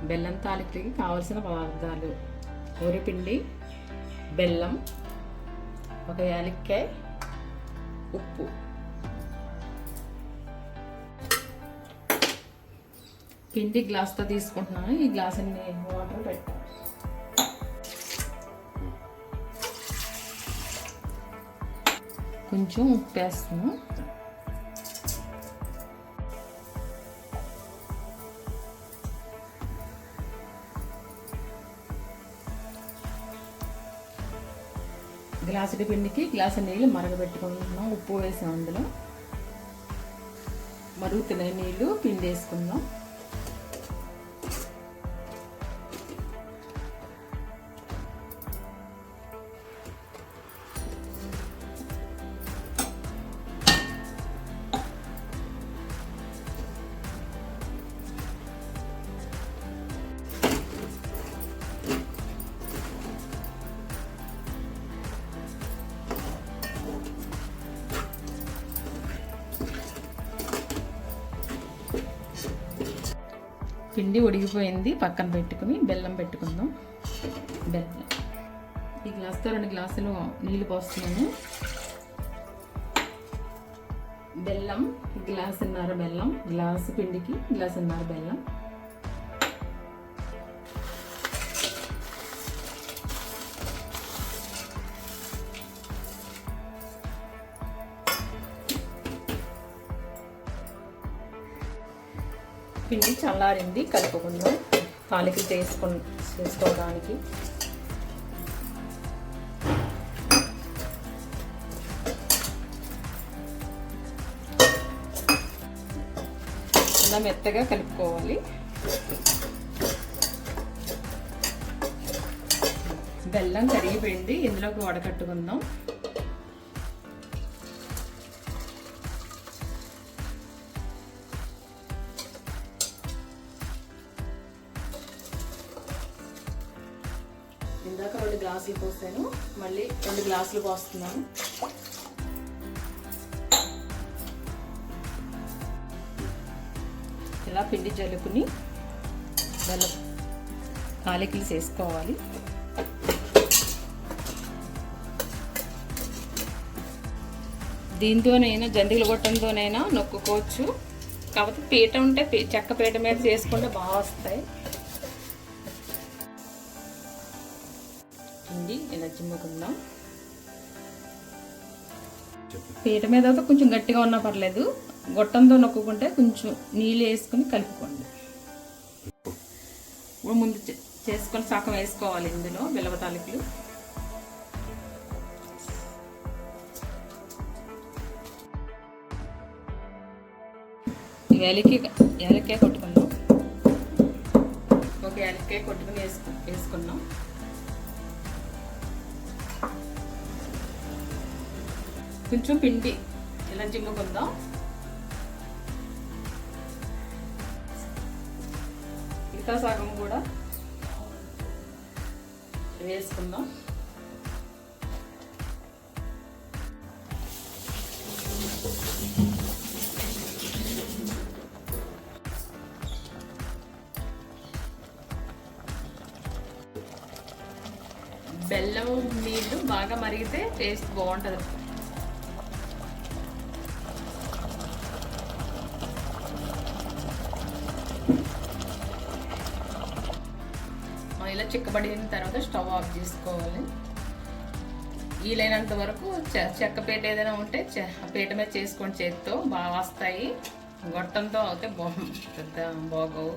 బెల్లం తాలికలకి కావలసిన పదార్థాలు: వరిపిండి, బెల్లం, ఒక యాలక్కాయ, ఉప్పు. పిండి గ్లాస్తో తీసుకుంటున్నాను. ఈ గ్లాస్ అన్ని వాటర్ పెట్టాలి. కొంచెం ఉప్పు వేస్తాను. గ్లాసుడి పిండికి గ్లాసు నీళ్ళు మరగబెట్టుకుంటున్నాం. ఉప్పు వేసాం. అందులో మరుగుతున్న నీళ్ళు పిండి వేసుకుందాం. పిండి ఉడికిపోయింది. పక్కన పెట్టుకుని బెల్లం పెట్టుకుందాం. బెల్లం ఈ గ్లాస్తో 2 గ్లాసులు నీళ్ళు పోస్తున్నాను. బెల్లం గ్లాసున్నర బెల్లం, గ్లాసు పిండికి గ్లాసున్నర బెల్లం. పిండి చల్లారింది, కలుపుకుందాం తాలికలు చేసుకోవడానికి. ఇలా మెత్తగా కలుపుకోవాలి. బెల్లం కరిగిపోయింది. ఇందులోకి వడకట్టుకుందాం. ఇందాక 2 గ్లాసులు పోసాను, మళ్ళీ 2 గ్లాసులు పోస్తున్నాను. ఇలా పిండి జల్లుకుని బెల్లం తాలికలు చేసుకోవాలి. దీంతోనైనా జంతికలు గొట్టంతోనైనా నొక్కుకోవచ్చు. కాకపోతే పీట ఉంటే చెక్క పీట మీద చేసుకుంటే బాగా వస్తాయి. పిండి ఇలా చిమ్ముకుందాం. పీట మీద అయితే కొంచెం గట్టిగా ఉన్నా పర్లేదు. గొట్టంతో నొక్కుంటే కొంచెం నీళ్ళు వేసుకుని కలుపుకోండి. ముందు చేసుకొని సగం వేసుకోవాలి ఇందులో బెల్లవ తాలికలు. యాలక్కాయ కొట్టుకుందాం. ఒక యాలక్కాయ కొట్టుకుని వేసుకున్నాం. కొంచెం పిండి ఇలా జిమ్ముకుందాం. ఇంకా సగం కూడా వేసుకుందాం. బెల్లం నీళ్ళు బాగా మరిగితే టేస్ట్ బాగుంటుంది. ఇలా చిక్కబడిన తర్వాత స్టవ్ ఆఫ్ చేసుకోవాలి. వీలైనంత వరకు చెక్క పీట ఏదైనా ఉంటే పీట మీద చేసుకోండి. చేతితో బాగా వస్తాయి. గొట్టంతో అయితే బాగోవు.